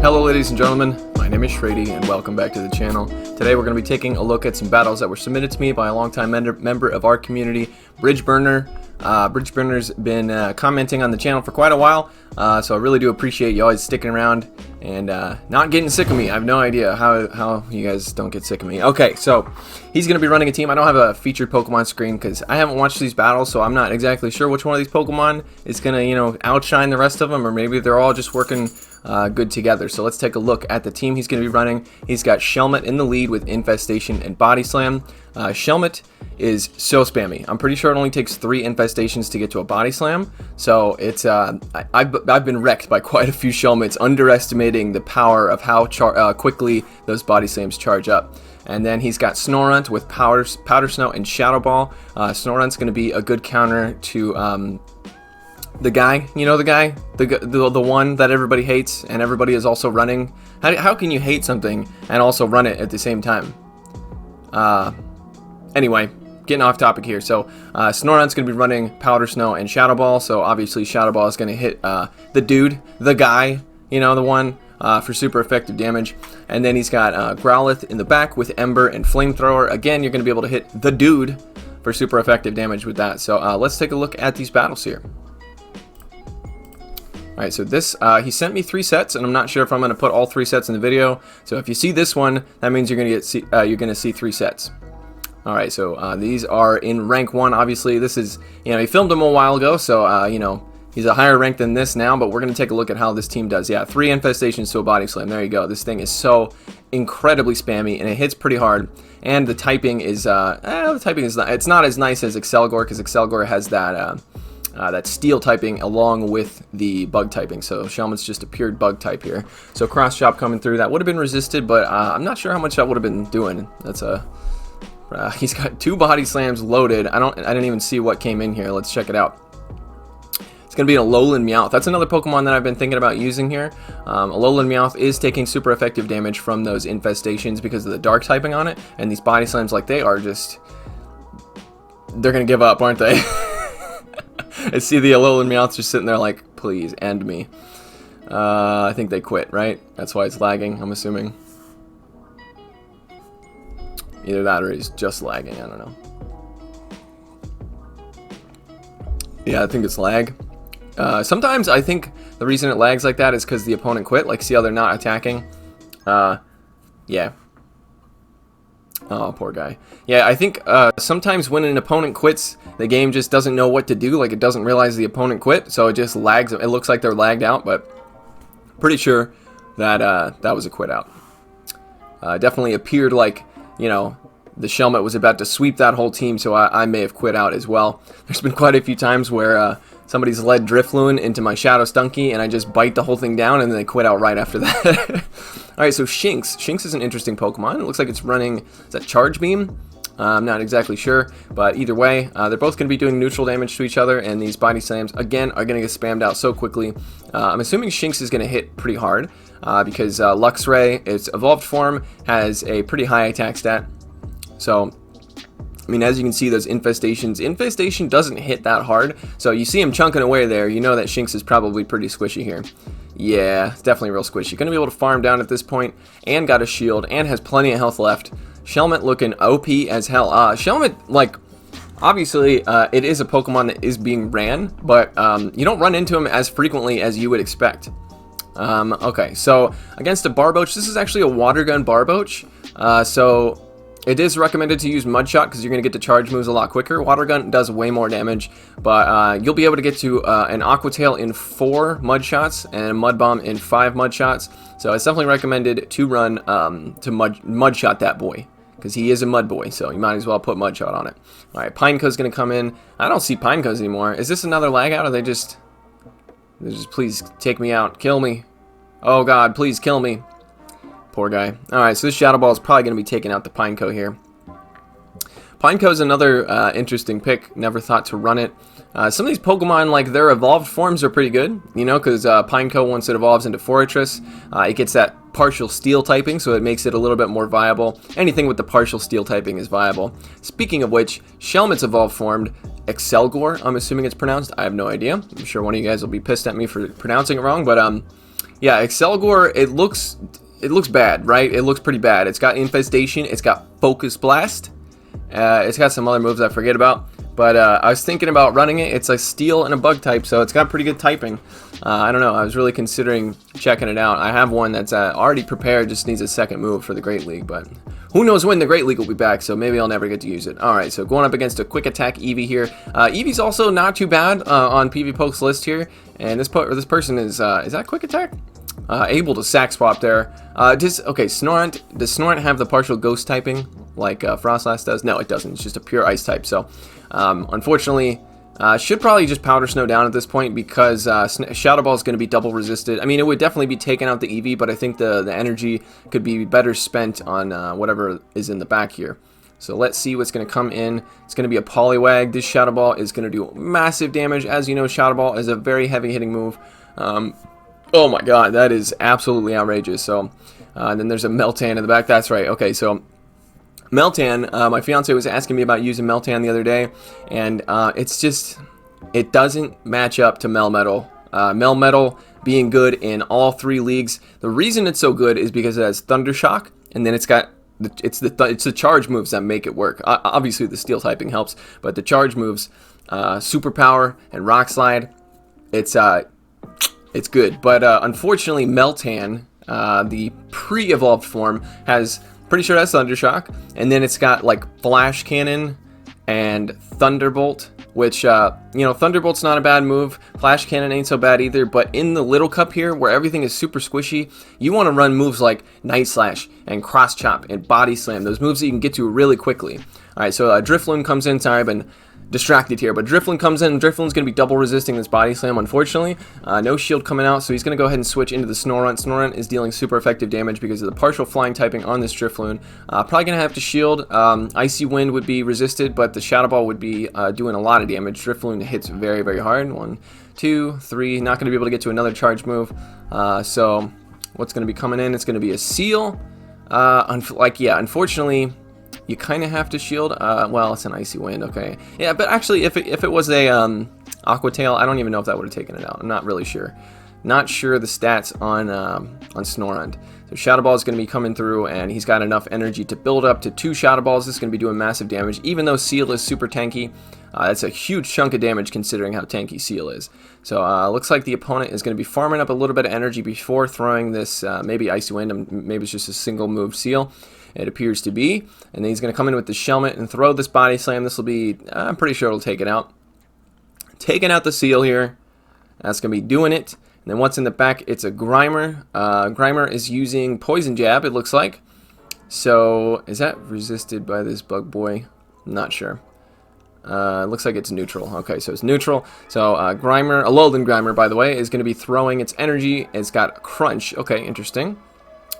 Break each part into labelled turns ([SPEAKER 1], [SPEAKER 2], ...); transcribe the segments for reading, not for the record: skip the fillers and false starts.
[SPEAKER 1] Hello ladies and gentlemen, my name is Shrady and welcome back to the channel. Today we're going to be taking a look at some battles that were submitted to me by a longtime member of our community, Bridgeburner. Bridgeburner's been commenting on the channel for quite a while, so I really do appreciate you always sticking around and not getting sick of me. I have no idea how you guys don't get sick of me. Okay, so he's going to be running a team. I don't have a featured Pokemon screen because I haven't watched these battles, so I'm not exactly sure which one of these Pokemon is going to, outshine the rest of them, or maybe they're all just working good together. So let's take a look at the team he's going to be running. He's got Shelmet in the lead with Infestation and Body Slam. Shelmet is so spammy. I'm pretty sure it only takes 3 infestations to get to a Body Slam. So it's I've been wrecked by quite a few Shelmets, underestimating the power of how quickly those Body Slams charge up. And then he's got Snorunt with Powder Snow and Shadow Ball. Snorunt's going to be a good counter to the guy, the one that everybody hates and everybody is also running. How can you hate something and also run it at the same time? Anyway, getting off topic here. So Snorunt's going to be running Powder Snow and Shadow Ball. So obviously Shadow Ball is going to hit the dude, the guy, the one for super effective damage. And then he's got Growlithe in the back with Ember and Flamethrower. Again, you're going to be able to hit the dude for super effective damage with that. So let's take a look at these battles here. Alright, so this, he sent me 3 sets, and I'm not sure if I'm going to put all 3 sets in the video. So if you see this one, that means you're going to see 3 sets. Alright, so these are in rank 1, obviously. This is, he filmed them a while ago, so, he's a higher rank than this now, but we're going to take a look at how this team does. Yeah, 3 infestations to a Body Slam. There you go. This thing is so incredibly spammy, and it hits pretty hard. And the typing is, it's not as nice as Excelgor, because Excelgor has that, that steel typing along with the bug typing. So Shelmet's just a pure bug type here. So cross chop coming through. That would have been resisted, but I'm not sure how much that would have been doing. That's a he's got 2 Body Slams loaded. I didn't even see what came in here. Let's check it out. It's going to be an Alolan Meowth. That's another Pokemon that I've been thinking about using here. Alolan Meowth is taking super effective damage from those infestations because of the dark typing on it. And these Body Slams, like, they are just... they're going to give up, aren't they? I see the Alolan Meowths just sitting there like, please, end me. I think they quit, right? That's why it's lagging, I'm assuming. Either that or he's just lagging, I don't know. Yeah, I think it's lag. Sometimes I think the reason it lags like that is because the opponent quit. Like, see how they're not attacking? Yeah. Oh, poor guy. Yeah, I think sometimes when an opponent quits, the game just doesn't know what to do. Like, it doesn't realize the opponent quit, so it just lags. It looks like they're lagged out, but pretty sure that that was a quit out. Definitely appeared like, the Shelmet was about to sweep that whole team, so I may have quit out as well. There's been quite a few times where somebody's led Drifloon into my Shadow Stunky, and I just bite the whole thing down, and then they quit out right after that. Alright, so Shinx. Shinx is an interesting Pokemon. It looks like it's running, is that Charge Beam? I'm not exactly sure, but either way, they're both going to be doing neutral damage to each other, and these Body Slams, again, are going to get spammed out so quickly. I'm assuming Shinx is going to hit pretty hard, because Luxray, its evolved form, has a pretty high attack stat. So, I mean, as you can see, those Infestation doesn't hit that hard, so you see him chunking away there, you know that Shinx is probably pretty squishy here. Yeah, it's definitely real squishy. Going to be able to farm down at this point, and got a shield, and has plenty of health left. Shelmet looking OP as hell. Shelmet, like, obviously, it is a Pokemon that is being ran, but you don't run into him as frequently as you would expect. Okay, so against a Barboach, this is actually a Water Gun Barboach, so it is recommended to use Mud Shot because you're going to get to charge moves a lot quicker. Water Gun does way more damage, but you'll be able to get to an Aqua Tail in 4 Mud Shots and a Mud Bomb in 5 Mud Shots. So it's definitely recommended to run to Mud Shot that boy, because he is a Mud Boy, so you might as well put Mud Shot on it. Alright, Pineco's going to come in. I don't see Pineco's anymore. Is this another lag out, or they just please take me out, kill me. Oh god, please kill me. Poor guy. Alright, so this Shadow Ball is probably going to be taking out the Pineco here. Pineco is another interesting pick. Never thought to run it. Some of these Pokemon, like, their evolved forms are pretty good, because Pineco, once it evolves into Forretress, it gets that partial steel typing, so it makes it a little bit more viable. Anything with the partial steel typing is viable. Speaking of which, Shelmet's evolved formed Excelgor, I'm assuming it's pronounced. I have no idea. I'm sure one of you guys will be pissed at me for pronouncing it wrong, but Yeah, Excelgor, it looks bad, right? It looks pretty bad. It's got Infestation, it's got Focus Blast, it's got some other moves I forget about. But I was thinking about running it. It's a Steel and a Bug type, so it's got pretty good typing. I don't know. I was really considering checking it out. I have one that's already prepared, just needs a second move for the Great League, but who knows when the Great League will be back, so maybe I'll never get to use it. Alright, so going up against a Quick Attack Eevee here. Eevee's also not too bad on PvPoke's list here, and this person is that Quick Attack? Able to sack swap there. Okay, Snorunt. Does Snorunt have the partial ghost typing like Frostlass does? No, it doesn't. It's just a pure ice type. So, unfortunately, should probably just Powder Snow down at this point because Shadow Ball is going to be double resisted. I mean, it would definitely be taking out the Eevee, but I think the energy could be better spent on whatever is in the back here. So let's see what's going to come in. It's going to be a Poliwag. This Shadow Ball is going to do massive damage. As you know, Shadow Ball is a very heavy hitting move. Oh my god, that is absolutely outrageous. So, and then there's a Meltan in the back. That's right. Okay, so Meltan, my fiance was asking me about using Meltan the other day, and it's just, it doesn't match up to Melmetal. Melmetal being good in all 3 leagues. The reason it's so good is because it has Thunder Shock, and then it's got it's the charge moves that make it work. Obviously, the Steel typing helps, but the charge moves, Superpower and Rock Slide, it's good. But unfortunately, Meltan, the pre-evolved form, has, pretty sure that's Thunder Shock, and then it's got like Flash Cannon and Thunderbolt, which, you know, Thunderbolt's not a bad move, Flash Cannon ain't so bad either, but in the Little Cup here, where everything is super squishy, you want to run moves like Night Slash and Cross Chop and Body Slam, those moves that you can get to really quickly. Alright, so Drifloon comes in. Sorry, I've been distracted here, but Drifloon comes in. Drifloon's going to be double resisting this Body Slam, unfortunately. No shield coming out, so he's going to go ahead and switch into the Snorunt. Snorunt is dealing super effective damage because of the partial flying typing on this Drifloon. Probably going to have to shield. Icy Wind would be resisted, but the Shadow Ball would be doing a lot of damage. Drifloon hits very, very hard. 1, 2, 3. Not going to be able to get to another charge move. So what's going to be coming in? It's going to be a Seal. Unfortunately, you kind of have to shield. Well, it's an Icy Wind, okay. Yeah, but actually, if it was a Aqua Tail, I don't even know if that would have taken it out. I'm not really sure. Not sure the stats on Snorunt. So Shadow Ball is going to be coming through, and he's got enough energy to build up to 2 Shadow Balls. This is going to be doing massive damage, even though Seal is super tanky. That's a huge chunk of damage considering how tanky Seal is. So looks like the opponent is going to be farming up a little bit of energy before throwing this maybe Icy Wind, maybe it's just a single move Seal. It appears to be. And then he's going to come in with the Shelmet and throw this Body Slam. This will be, I'm pretty sure it'll take it out. Taking out the Seal here. That's going to be doing it. And then what's in the back? It's a Grimer. Grimer is using Poison Jab, it looks like. So, is that resisted by this Bug Boy? I'm not sure. It looks like it's neutral. Okay, so it's neutral. So, Grimer, Alolan Grimer, by the way, is going to be throwing its energy. It's got Crunch. Okay, interesting.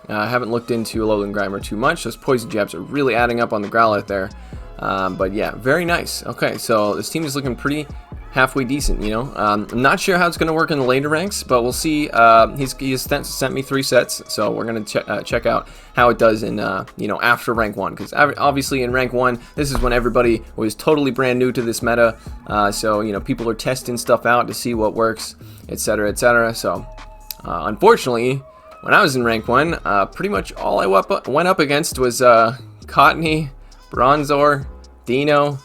[SPEAKER 1] I haven't looked into Alolan Grimer too much. Those Poison Jabs are really adding up on the Growlithe there. But yeah, very nice. Okay, so this team is looking pretty halfway decent, you know. I'm not sure how it's going to work in the later ranks, but we'll see. He has sent me 3 sets, so we're going to check out how it does in, you know, after rank 1. Because obviously in rank 1, this is when everybody was totally brand new to this meta. So, you know, people are testing stuff out to see what works, etc., etc. So, unfortunately, when I was in rank 1, pretty much all I went up against was Cottony, Bronzor, Dino,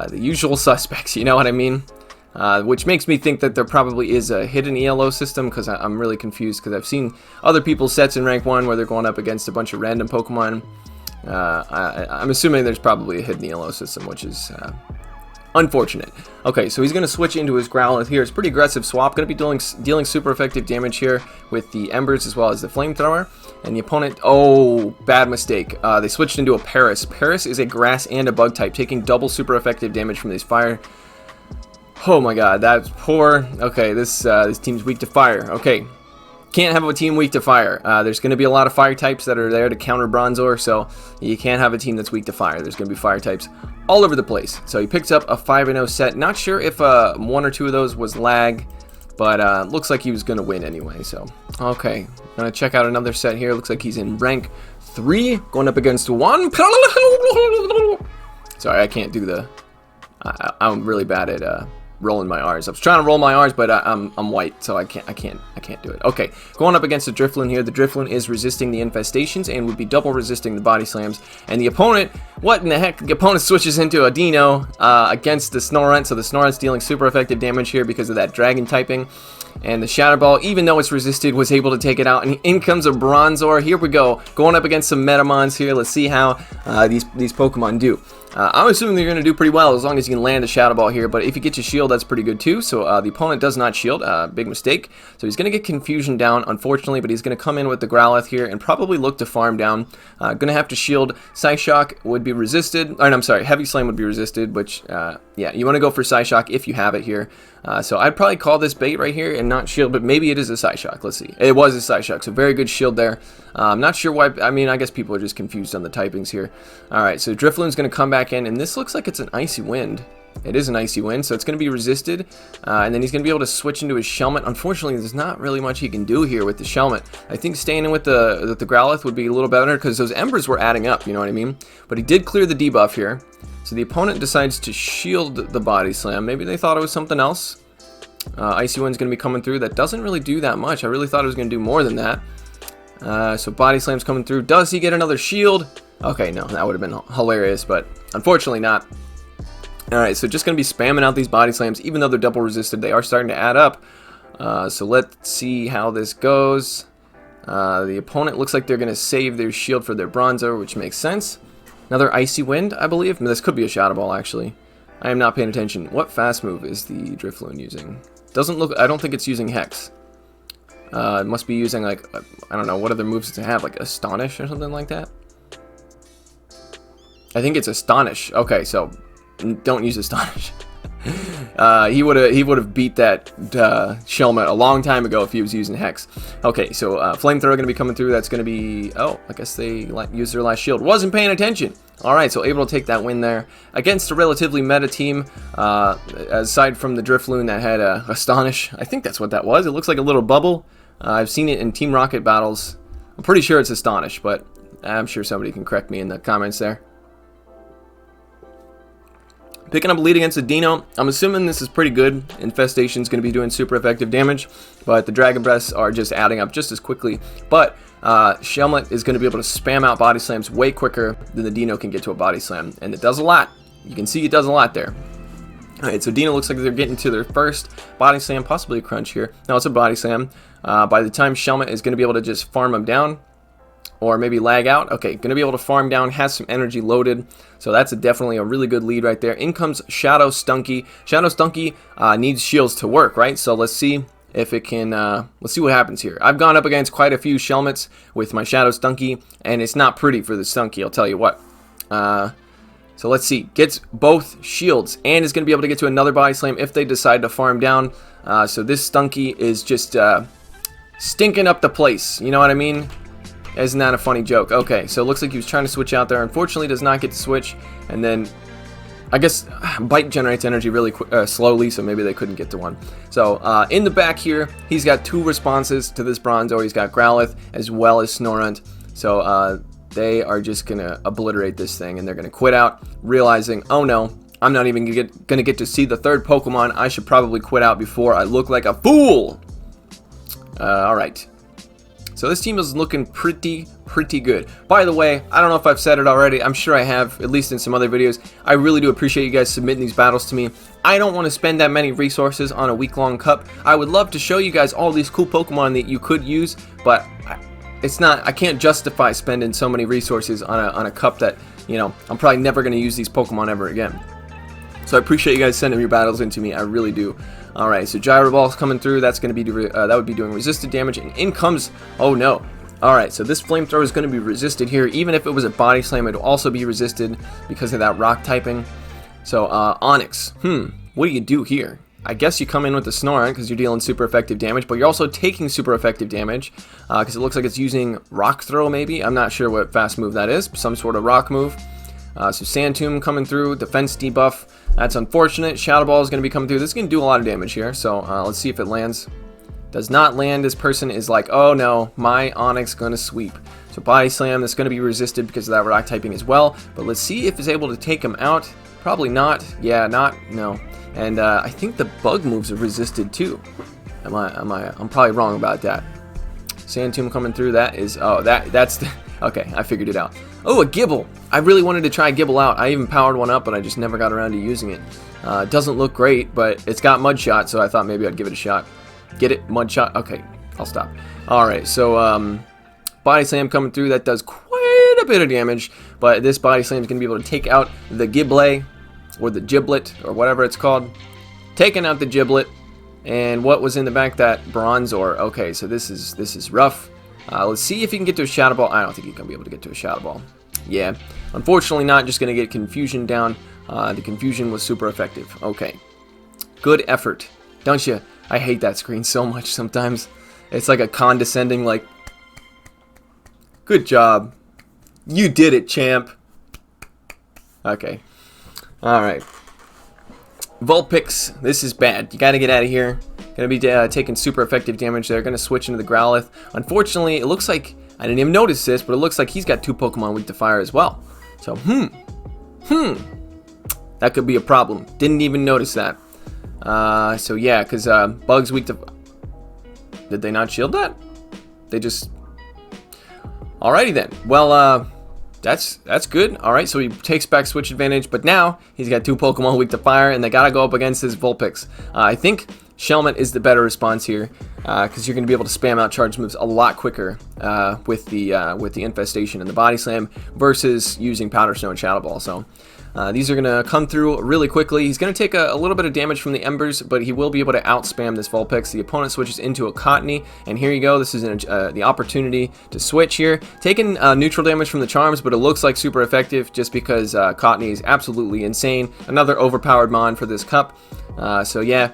[SPEAKER 1] the usual suspects, you know what I mean? Which makes me think that there probably is a hidden ELO system, because I'm really confused, because I've seen other people's sets in rank 1 where they're going up against a bunch of random Pokemon. I'm assuming there's probably a hidden ELO system, which is unfortunate. Okay, so he's going to switch into his Growlithe here. It's a pretty aggressive swap. Going to be dealing super effective damage here with the Embers as well as the Flamethrower. And the opponent, oh, bad mistake. They switched into a Paris. Paris is a grass and a bug type, taking double super effective damage from these fire. Oh my god, that's poor. Okay, this team's weak to fire. Okay, can't have a team weak to fire. There's going to be a lot of fire types that are there to counter Bronzor, so you can't have a team that's weak to fire. There's going to be fire types all over the place. So he picks up a 5-0 set. Not sure if 1 or 2 of those was lag, but looks like he was going to win anyway. So, okay, going to check out another set here. Looks like he's in rank 3, going up against 1. Sorry, I can't do the... I'm really bad at rolling my R's. I was trying to roll my R's, but I'm white, so I can't do it. Okay, going up against the Drifloon here. The Drifloon is resisting the infestations and would be double resisting the body slams. And the opponent, what in the heck? The opponent switches into a Dino against the Snorunt, so the Snorunt's dealing super effective damage here because of that dragon typing. And the Shadow Ball, even though it's resisted, was able to take it out. And in comes a Bronzor. Here we go, going up against some Metamons here. Let's see how these Pokemon do. I'm assuming they're going to do pretty well as long as you can land a Shadow Ball here, but if you get your shield, that's pretty good too. So the opponent does not shield, big mistake. So he's going to get Confusion down, unfortunately, but he's going to come in with the Growlithe here and probably look to farm down. Going to have to shield. Psyshock would be resisted, or no, I'm sorry, Heavy Slam would be resisted, which, yeah, you want to go for Psyshock if you have it here. So I'd probably call this bait right here and not shield, but maybe it is a Psyshock. Let's see. It was a Psyshock, so very good shield there. I'm not sure why. I mean, I guess people are just confused on the typings here. Alright, so Drifloon's going to come back in, and this looks like it's an Icy Wind. It is an Icy Wind, so it's going to be resisted, and then he's going to be able to switch into his Shelmet. Unfortunately, there's not really much he can do here with the Shelmet. I think staying in with the Growlithe would be a little better because those Embers were adding up, you know what I mean? But he did clear the debuff here, so the opponent decides to shield the Body Slam. Maybe they thought it was something else. Icy Wind's going to be coming through. That doesn't really do that much. I really thought it was going to do more than that. So Body Slam's coming through. Does he get another shield? Okay, no, that would have been hilarious, but unfortunately not. Alright, so just going to be spamming out these Body Slams. Even though they're double resisted, they are starting to add up. So let's see how this goes. The opponent looks like they're going to save their shield for their Bronzor, which makes sense. Another Icy Wind, I believe. This could be a Shadow Ball, actually. I am not paying attention. What fast move is the Drifloon using? Doesn't look. I don't think it's using Hex. It must be using, like, I don't know, what other moves does it have? Like Astonish or something like that? I think it's Astonish. Okay, so don't use Astonish. He would have beat that Shelmet a long time ago if he was using Hex. Okay, so Flamethrower going to be coming through. That's going to be... Oh, I guess they used their last shield. Wasn't paying attention. Alright, so able to take that win there against a relatively meta team, aside from the Drifloon that had Astonish. I think that's what that was. It looks like a little bubble. I've seen it in Team Rocket battles. I'm pretty sure it's Astonish, but I'm sure somebody can correct me in the comments there. Picking up a lead against a Dino. I'm assuming this is pretty good. Infestation's going to be doing super effective damage, but the Dragon Breaths are just adding up just as quickly. But Shelmet is going to be able to spam out Body Slams way quicker than the Dino can get to a Body Slam, and it does a lot. You can see it does a lot there. Alright, so Dino looks like they're getting to their first Body Slam, possibly a Crunch here. No, it's a Body Slam. By the time Shelmet is going to be able to just farm him down, or maybe lag out. Okay, going to be able to farm down, has some energy loaded. So that's definitely a really good lead right there. In comes Shadow Stunky. Shadow Stunky needs shields to work, right? So let's see if it can, let's see what happens here. I've gone up against quite a few Shelmets with my Shadow Stunky, and it's not pretty for the Stunky, I'll tell you what. So let's see. Gets both shields, and is going to be able to get to another Body Slam if they decide to farm down. So this Stunky is just stinking up the place, you know what I mean? Isn't that a funny joke? Okay, so it looks like he was trying to switch out there. Unfortunately, does not get to switch. And then, I guess, Bite generates energy really slowly, so maybe they couldn't get to one. So, in the back here, he's got two responses to this Bronzor. He's got Growlithe as well as Snorunt. So, they are just going to obliterate this thing, and they're going to quit out, realizing, oh no, I'm not even going to get to see the third Pokemon. I should probably quit out before I look like a fool. Alright. So this team is looking pretty good. By the way, I don't know if I've said it already. I'm sure I have, at least in some other videos. I really do appreciate you guys submitting these battles to me. I don't want to spend that many resources on a week-long cup. I would love to show you guys all these cool Pokemon that you could use, but it's not. I can't justify spending so many resources on a cup that, you know, I'm probably never going to use these Pokemon ever again. So I appreciate you guys sending your battles into me. I really do. Alright, so Gyro Ball's coming through. That's going to be that would be doing resisted damage, and in comes, oh no. Alright, so this Flamethrower is going to be resisted here. Even if it was a Body Slam, it would also be resisted because of that rock typing. So Onyx, what do you do here? I guess you come in with the Snorunt because you're dealing super effective damage, but you're also taking super effective damage because it looks like it's using Rock Throw maybe. I'm not sure what fast move that is, some sort of rock move. So Sand Tomb coming through, defense debuff. That's unfortunate. Shadow Ball is going to be coming through. This is going to do a lot of damage here, so let's see if it lands. Does not land. This person is like, oh no, my Onyx going to sweep. So Body Slam, that's going to be resisted because of that rock typing as well. But let's see if it's able to take him out. Probably not. Yeah, no. And I think the bug moves are resisted too. I'm probably wrong about that. Sand Tomb coming through. That is, that's the, okay, I figured it out. Oh, a Gibble. I really wanted to try Gibble out. I even powered one up, but I just never got around to using it. It doesn't look great, but it's got Mud Shot, so I thought maybe I'd give it a shot. Get it? Mud Shot? Okay, I'll stop. Alright, so Body Slam coming through. That does quite a bit of damage, but this Body Slam is going to be able to take out the Giblet, or the Giblet, or whatever it's called. Taking out the Giblet. And what was in the back? That Bronzor. Okay, so this is rough. Let's see if he can get to a Shadow Ball. I don't think he's going to be able to get to a Shadow Ball. Yeah, unfortunately not. Just going to get Confusion down. The Confusion was super effective. Okay, good effort. Don't you? I hate that screen so much sometimes. It's like a condescending, like, good job. You did it, champ. Okay. Alright. Vulpix, this is bad. You gotta get out of here. Gonna be taking super effective damage there. Gonna switch into the Growlithe. Unfortunately, it looks like, I didn't even notice this, but it looks like he's got 2 Pokemon weak to fire as well. So, that could be a problem. Didn't even notice that. So yeah, because Bug's weak to... Did they not shield that? They just... Alrighty then. Well, that's good. Alright, so he takes back Switch Advantage, but now he's got 2 Pokemon weak to fire, and they gotta go up against his Vulpix. I think Shelmet is the better response here, because you're gonna be able to spam out charge moves a lot quicker with the Infestation and the Body Slam versus using Powder Snow and Shadow Ball. So these are gonna come through really quickly. He's gonna take a little bit of damage from the Embers, but he will be able to outspam this Vulpix. The opponent switches into a Cottony, and here you go. This is the opportunity to switch here. Taking neutral damage from the Charms, but it looks like super effective just because Cottony is absolutely insane. Another overpowered Mon for this cup. So yeah,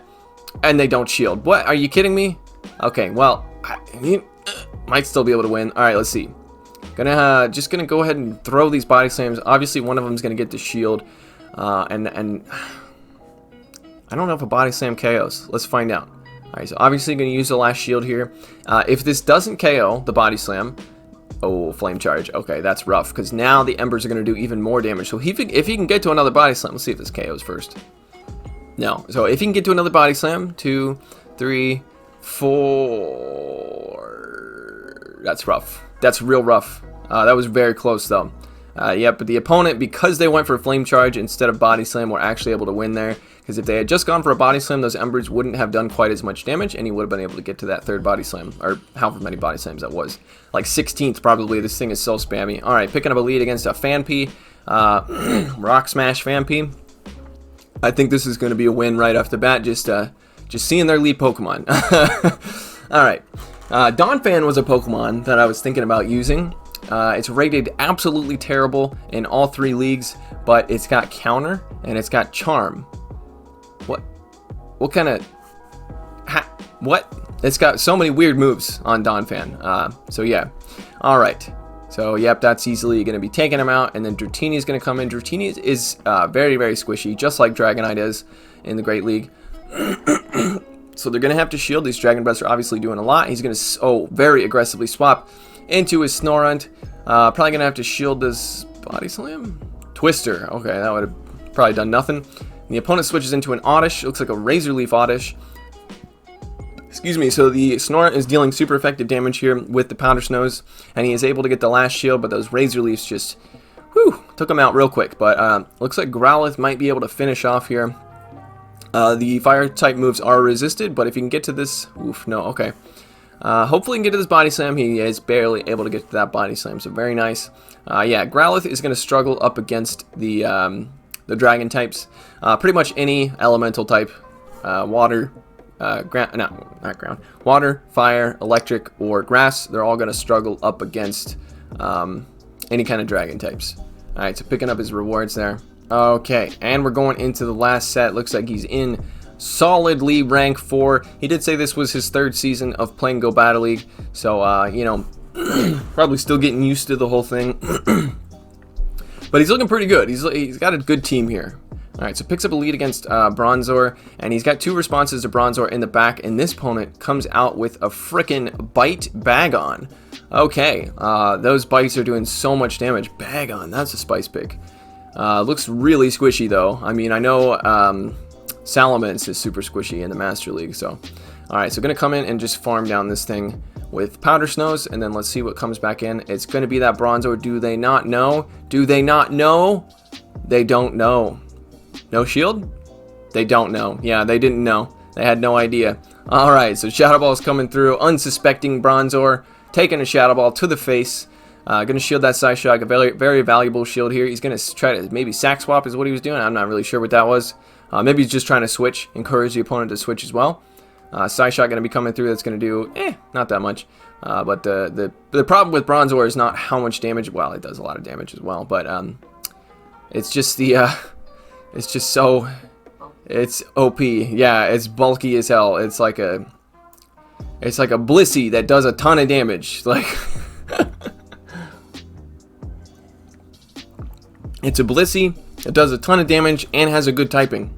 [SPEAKER 1] and they don't shield. What? Are you kidding me? Okay, well, might still be able to win. All right, let's see. Just gonna go ahead and throw these Body Slams. Obviously, one of them is gonna get the shield, and I don't know if a Body Slam KOs. Let's find out. All right, so obviously gonna use the last shield here. If this doesn't KO the Body Slam, oh, Flame Charge. Okay, that's rough because now the Embers are gonna do even more damage. So if he can get to another Body Slam, let's see if this KOs first. No. So if he can get to another Body Slam, 2, 3, 4. That's rough. That's real rough. That was very close though. Yeah, but the opponent, because they went for Flame Charge instead of Body Slam, were actually able to win there. Because if they had just gone for a Body Slam, those Embers wouldn't have done quite as much damage, and he would have been able to get to that third Body Slam, or however many Body Slams that was. Like 16th probably. This thing is so spammy. Alright, picking up a lead against a Fanpy. Rock Smash Fanpy. I think this is going to be a win right off the bat, just seeing their lead Pokemon. Alright. Donphan was a Pokemon that I was thinking about using. It's rated absolutely terrible in all 3 leagues, but it's got Counter and it's got Charm. What kind of... What? It's got so many weird moves on Donphan. So yeah. Alright. So yep, that's easily going to be taking him out, and then Dratini is going to come in. Dratini is very, very squishy, just like Dragonite is in the Great League. So they're going to have to shield. These Dragon Breaths are obviously doing a lot. He's going to, very aggressively swap into his Snorunt. Probably going to have to shield this Body Slam. Twister. Okay, that would have probably done nothing. And the opponent switches into an Oddish. It looks like a Razor Leaf Oddish. Excuse me. So the Snorunt is dealing super effective damage here with the Powder Snows. And he is able to get the last shield, but those Razor Leafs just, took him out real quick. But looks like Growlithe might be able to finish off here. The fire type moves are resisted, but if you can get to this... no, okay. Hopefully he can get to this Body Slam. He is barely able to get to that Body Slam, so very nice. Yeah, Growlithe is going to struggle up against the Dragon types. Pretty much any Elemental type. Water, not ground. Water, Fire, Electric, or Grass. They're all going to struggle up against any kind of Dragon types. Alright, so picking up his rewards there. Okay, and we're going into the last set. Looks like he's in solidly rank 4. He did say this was his 3rd season of playing Go Battle League, so, you know, probably still getting used to the whole thing. But he's looking pretty good. He's got a good team here. Alright, so picks up a lead against Bronzor, and he's got 2 responses to Bronzor in the back, and this opponent comes out with a frickin' Bite Bagon. Okay, those bites are doing so much damage. Bagon, that's a spice pick. Looks really squishy though. I mean, I know Salamence is super squishy in the Master League, so. Alright, so gonna come in and just farm down this thing with Powder Snows, and then let's see what comes back in. It's gonna be that Bronzor. Do they not know? Do they not know? They don't know. No shield? They don't know. Yeah, they didn't know. They had no idea. Alright, so Shadow Ball's coming through. Unsuspecting Bronzor, taking a Shadow Ball to the face. Gonna shield that Psyshock, a very, very valuable shield here. He's gonna try to maybe sack swap is what he was doing. I'm not really sure what that was. Maybe he's just trying to switch, encourage the opponent to switch as well. Psyshock going to be coming through. That's going to do, not that much. But the problem with Bronzor is not how much damage. Well, it does a lot of damage as well. But it's just the, it's just so, it's OP. Yeah, it's bulky as hell. It's like a Blissey that does a ton of damage. Like, it's a Blissey that does a ton of damage and has a good typing.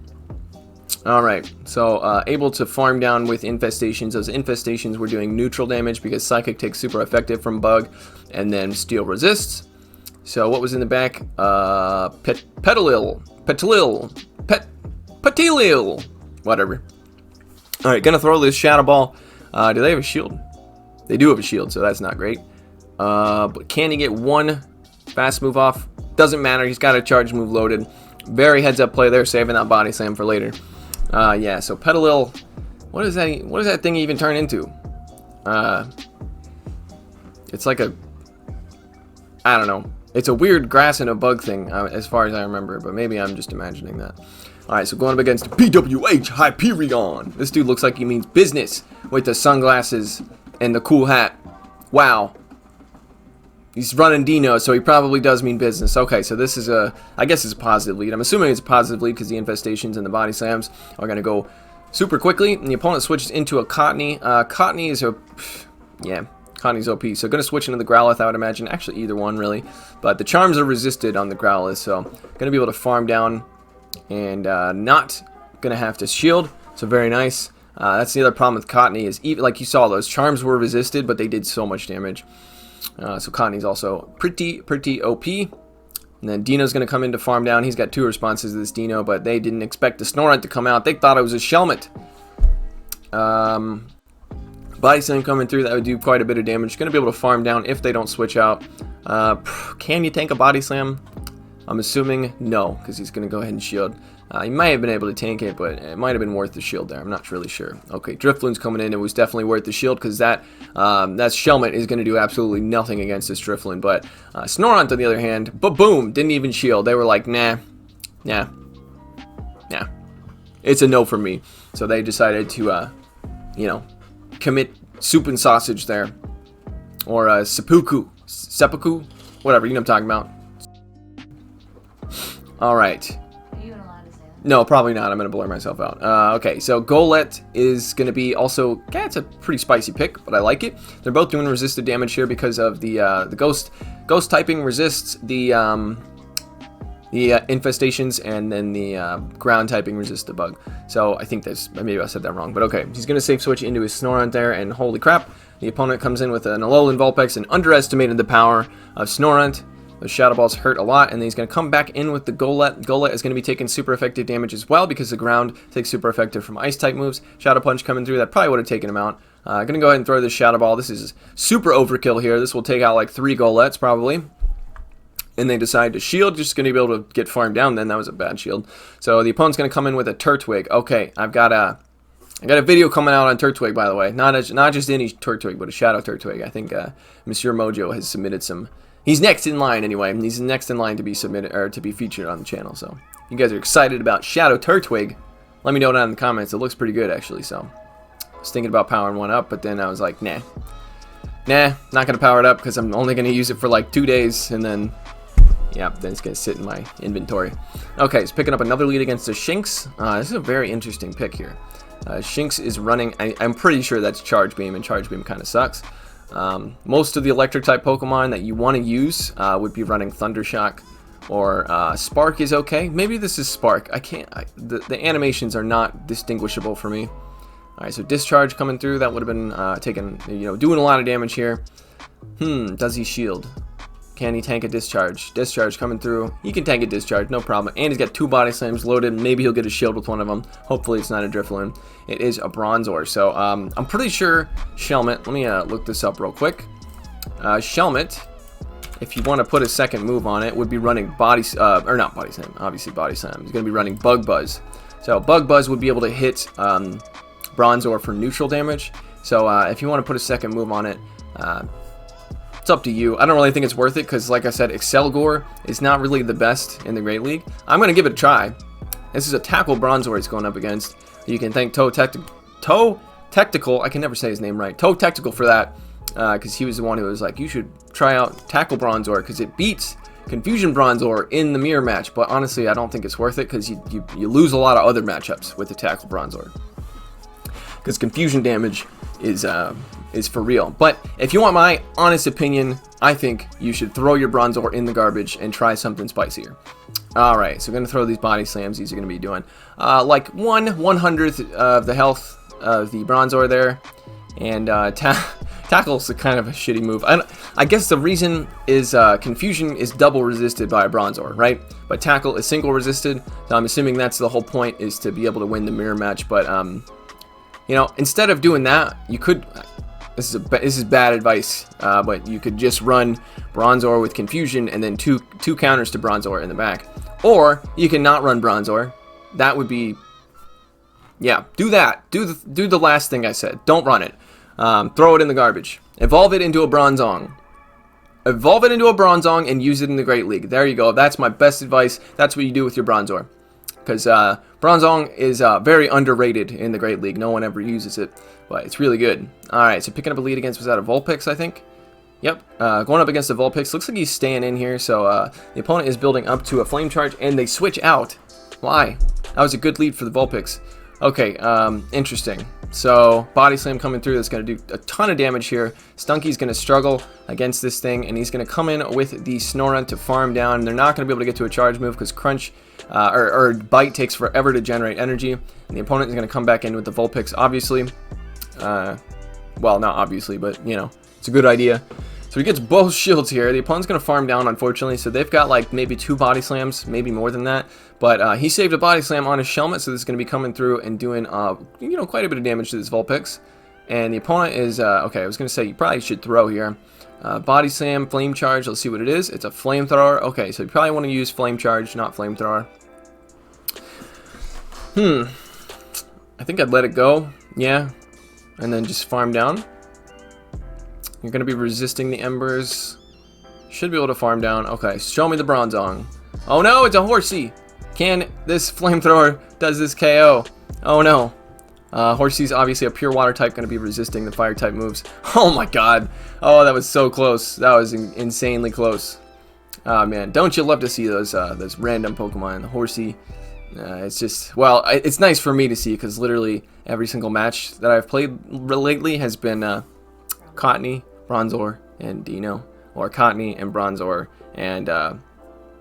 [SPEAKER 1] Alright, so able to farm down with infestations. Those infestations were doing neutral damage because Psychic takes super effective from Bug, and then Steel resists. So what was in the back? Petilil, whatever. Alright, gonna throw this Shadow Ball. Do they have a shield? They do have a shield, so that's not great. But can he get one fast move off? Doesn't matter, he's got a charge move loaded. Very heads up play there, saving that body slam for later. Yeah, so Petilil, what does that thing even turn into? It's like a, I don't know. It's a weird grass and a bug thing, as far as I remember, but maybe I'm just imagining that. Alright, so going up against PWH Hyperion. This dude looks like he means business with the sunglasses and the cool hat. Wow. He's running Dino, so he probably does mean business. Okay, so this is a, I guess it's a positive lead. I'm assuming it's a positive lead because the infestations and the body slams are going to go super quickly. And the opponent switches into a Cottony. Cottony is a, yeah, Cottony's OP. So going to switch into the Growlithe, I would imagine. Actually, either one, really. But the charms are resisted on the Growlithe, so going to be able to farm down and not going to have to shield. So very nice. That's the other problem with Cottony is, even like you saw, those charms were resisted, but they did so much damage. So Cottony's also pretty OP. And then Dino's going to come in to farm down. He's got two responses to this Dino, but they didn't expect the Snorunt to come out. They thought it was a Shelmet. Body Slam coming through, that would do quite a bit of damage. Going to be able to farm down if they don't switch out. Can you tank a Body Slam? I'm assuming no, because he's going to go ahead and shield. He might have been able to tank it, but it might have been worth the shield there. I'm not really sure. Okay, Drifloon's coming in. It was definitely worth the shield because that Shelmet is going to do absolutely nothing against this Drifloon. But Snorunt, on the other hand, boom, didn't even shield. They were like, nah. It's a no from me. So they decided to, commit soup and sausage there. Or seppuku, whatever, you know what I'm talking about. Alright. No, probably not. I'm going to blur myself out. Okay, so Golett is going to be also, yeah, it's a pretty spicy pick, but I like it. They're both doing resisted damage here because of the ghost typing resists the infestations, and then the ground typing resists the bug. So I think that's, maybe I said that wrong, but okay. He's going to safe switch into his Snorunt there, and holy crap, the opponent comes in with an Alolan Vulpix and underestimated the power of Snorunt. Those Shadow Balls hurt a lot, and then he's going to come back in with the Golett. Golett is going to be taking super effective damage as well because the ground takes super effective from Ice-type moves. Shadow Punch coming through, that probably would have taken him out. Going to go ahead and throw this Shadow Ball. This is super overkill here. This will take out like 3 Goletts probably. And they decide to shield, just going to be able to get farmed down then. That was a bad shield. So the opponent's going to come in with a Turtwig. Okay, I got a video coming out on Turtwig, by the way. Not just any Turtwig, but a Shadow Turtwig. I think Monsieur Mojo has submitted some. He's next in line anyway. He's next in line to be submitted or to be featured on the channel. So if you guys are excited about Shadow Turtwig, let me know down in the comments. It looks pretty good actually. So I was thinking about powering one up, but then I was like, nah, not gonna power it up because I'm only gonna use it for like 2 days, and then yeah, then it's gonna sit in my inventory. Okay, so picking up another lead against the Shinx. This is a very interesting pick here. Shinx is running. I'm pretty sure that's Charge Beam, and Charge Beam kind of sucks. Most of the electric type Pokemon that you want to use would be running Thunder Shock, or Spark is okay. Maybe this is Spark. I can't. The animations are not distinguishable for me. All right, so Discharge coming through. That would have been doing a lot of damage here. Does he shield? Can he tank a discharge? Discharge coming through. He can tank a discharge, no problem. And he's got 2 body slams loaded. Maybe he'll get a shield with one of them. Hopefully it's not a Drifloon. It is a Bronzor. So I'm pretty sure Shelmet. Let me look this up real quick. Shelmet, if you want to put a second move on it, would be running body, or not body slam, obviously body slam. He's going to be running Bug Buzz. So Bug Buzz would be able to hit Bronzor for neutral damage. So if you want to put a second move on it, it's up to you. I don't really think it's worth it because, like I said, Excelgor is not really the best in the Great League. I'm going to give it a try. This is a Tackle Bronzor he's going up against. You can thank Toe Tactical. I can never say his name right. Toe Tactical for that because he was the one who was like, you should try out Tackle Bronzor because it beats Confusion Bronzor in the mirror match. But honestly, I don't think it's worth it because you lose a lot of other matchups with the Tackle Bronzor. Because confusion damage is for real. But if you want my honest opinion, I think you should throw your Bronzor in the garbage and try something spicier. Alright, so we're going to throw these body slams. These are going to be doing like 1/100th of the health of the Bronzor there. And Tackle's kind of a shitty move. I guess the reason is Confusion is double resisted by a Bronzor, right? But Tackle is single resisted. So I'm assuming that's the whole point, is to be able to win the mirror match. But you know, instead of doing that, you could. This is bad advice, but you could just run Bronzor with Confusion and then two counters to Bronzor in the back, or you can not run Bronzor. That would be, yeah, do that. Do the last thing I said. Don't run it. Throw it in the garbage. Evolve it into a Bronzong. Evolve it into a Bronzong and use it in the Great League. There you go. That's my best advice. That's what you do with your Bronzor. Because Bronzong is very underrated in the Great League. No one ever uses it, but it's really good. Alright, so picking up a lead against, was that a Vulpix, I think? Yep, going up against the Vulpix. Looks like he's staying in here, so the opponent is building up to a Flame Charge, and they switch out. Why? That was a good lead for the Vulpix. Okay, interesting. So, Body Slam coming through. That's going to do a ton of damage here. Stunky's going to struggle against this thing, and he's going to come in with the Snorunt to farm down. They're not going to be able to get to a charge move because Crunch or Bite takes forever to generate energy. And the opponent is going to come back in with the Vulpix, obviously. Well, not obviously, but, you know, it's a good idea. So he gets both shields here. The opponent's going to farm down, unfortunately. So they've got like maybe 2 body slams, maybe more than that. But he saved a body slam on his Shelmet, so this is going to be coming through and doing, you know, quite a bit of damage to this Vulpix. And the opponent is, okay, I was going to say you probably should throw here. Body slam, flame charge, let's see what it is. It's a flamethrower. Okay, so you probably want to use flame charge, not flamethrower. I think I'd let it go. Yeah. And then just farm down. You're going to be resisting the embers. Should be able to farm down. Okay, show me the Bronzong. Oh no, it's a Horsey. Can this flamethrower does this KO? Oh no. Horsey's obviously a pure water type, going to be resisting the fire type moves. Oh my god. Oh, that was so close. That was insanely close. Man, don't you love to see those random Pokemon? The Horsey. It's just, well, it's nice for me to see because literally every single match that I've played lately has been Cottony, Bronzor, and Dino, or Cottony and Bronzor, and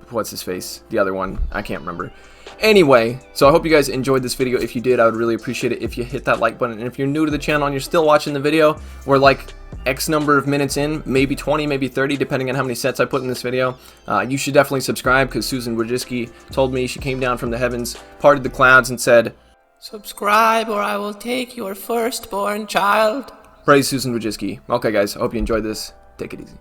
[SPEAKER 1] what's his face? The other one, I can't remember. Anyway, so I hope you guys enjoyed this video. If you did, I would really appreciate it if you hit that like button. And if you're new to the channel and you're still watching the video, we're like X number of minutes in, maybe 20, maybe 30, depending on how many sets I put in this video. You should definitely subscribe because Susan Wojcicki told me, she came down from the heavens, parted the clouds, and said, "Subscribe or I will take your firstborn child." Praise Susan Wojcicki. Okay, guys, I hope you enjoyed this. Take it easy.